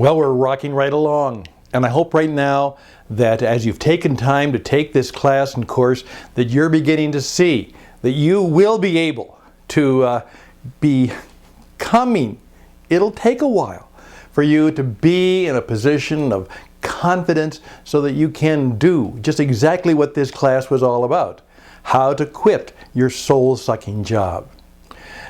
Well, we're rocking right along. And I hope right now that as you've taken time to take this class and course, that you're beginning to see that you will be able to be coming. It'll take a while for you to be in a position of confidence so that you can do just exactly what this class was all about. How to quit your soul-sucking job.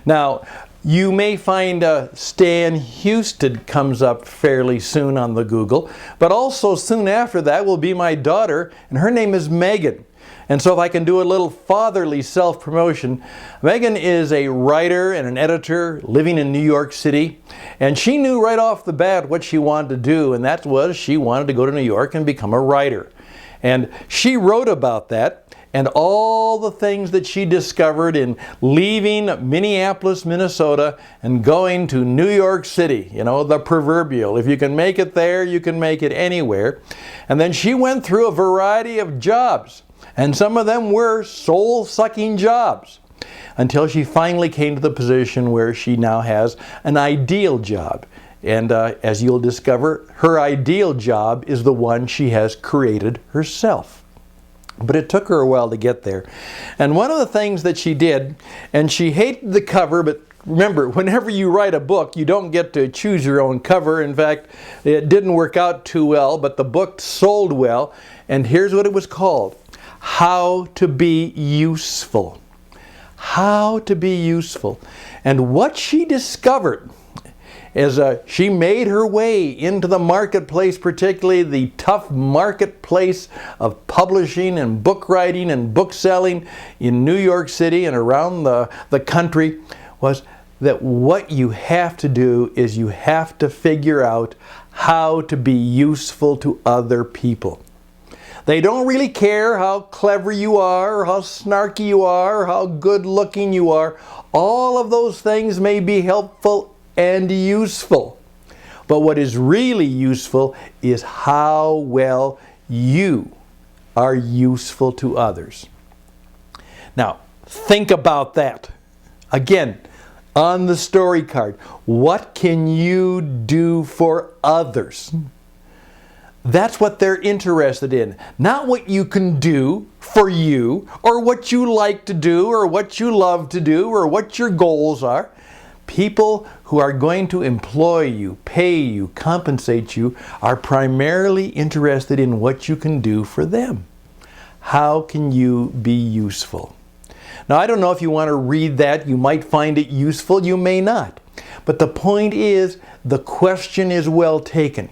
Now, you may find Stan Houston comes up fairly soon on the Google, but also soon after that will be my daughter, and her name is Megan. And so if I can do a little fatherly self-promotion, Megan is a writer and an editor living in New York City, and she knew right off the bat what she wanted to do, and that was she wanted to go to New York and become a writer. And she wrote about that and all the things that she discovered in leaving Minneapolis, Minnesota and going to New York City, you know, the proverbial. If you can make it there, you can make it anywhere. And then she went through a variety of jobs, and some of them were soul-sucking jobs, until she finally came to the position where she now has an ideal job. And as you'll discover, her ideal job is the one she has created herself. But it took her a while to get there. And one of the things that she did, and she hated the cover, but remember, whenever you write a book, you don't get to choose your own cover. In fact, it didn't work out too well, but the book sold well. And here's what it was called: How to Be Useful. How to Be Useful. And what she discovered as she made her way into the marketplace, particularly the tough marketplace of publishing and book writing and book selling in New York City and around the country, was that what you have to do is you have to figure out how to be useful to other people. They don't really care how clever you are, or how snarky you are, or how good looking you are. All of those things may be helpful and useful. But what is really useful is how well you are useful to others. Now, think about that. Again, on the story card, what can you do for others? That's what they're interested in. Not what you can do for you, or what you like to do, or what you love to do, or what your goals are. People who are going to employ you, pay you, compensate you, are primarily interested in what you can do for them. How can you be useful? Now, I don't know if you want to read that. You might find it useful. You may not. But the point is, the question is well taken.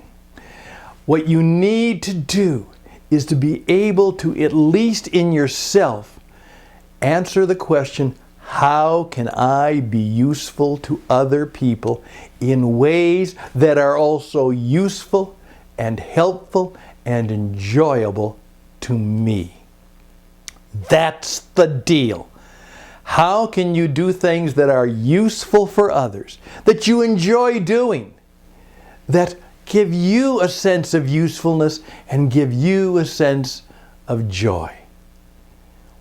What you need to do is to be able to, at least in yourself, answer the question, how can I be useful to other people in ways that are also useful and helpful and enjoyable to me? That's the deal. How can you do things that are useful for others, that you enjoy doing, that give you a sense of usefulness and give you a sense of joy?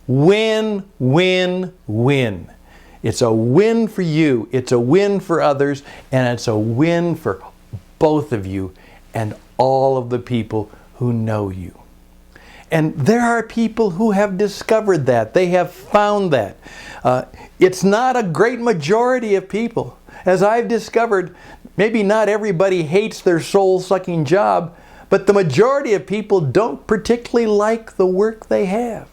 Win, win, win. It's a win for you, it's a win for others, and it's a win for both of you and all of the people who know you. And there are people who have discovered that. They have found that. It's not a great majority of people. As I've discovered, maybe not everybody hates their soul-sucking job, but the majority of people don't particularly like the work they have.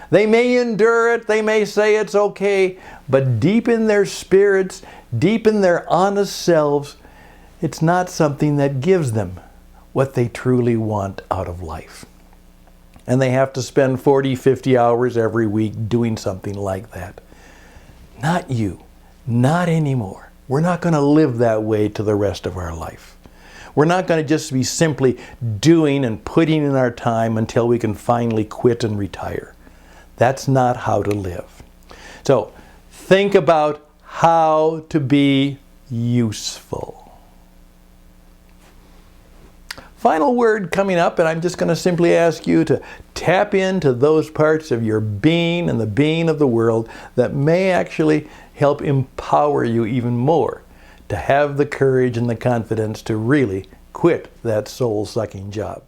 They may endure it, they may say it's okay, but deep in their spirits, deep in their honest selves, it's not something that gives them what they truly want out of life. And they have to spend 40, 50 hours every week doing something like that. Not you, not anymore. We're not going to live that way to the rest of our life. We're not going to just be simply doing and putting in our time until we can finally quit and retire. That's not how to live. So think about how to be useful. Final word coming up, and I'm just going to simply ask you to tap into those parts of your being and the being of the world that may actually help empower you even more to have the courage and the confidence to really quit that soul-sucking job.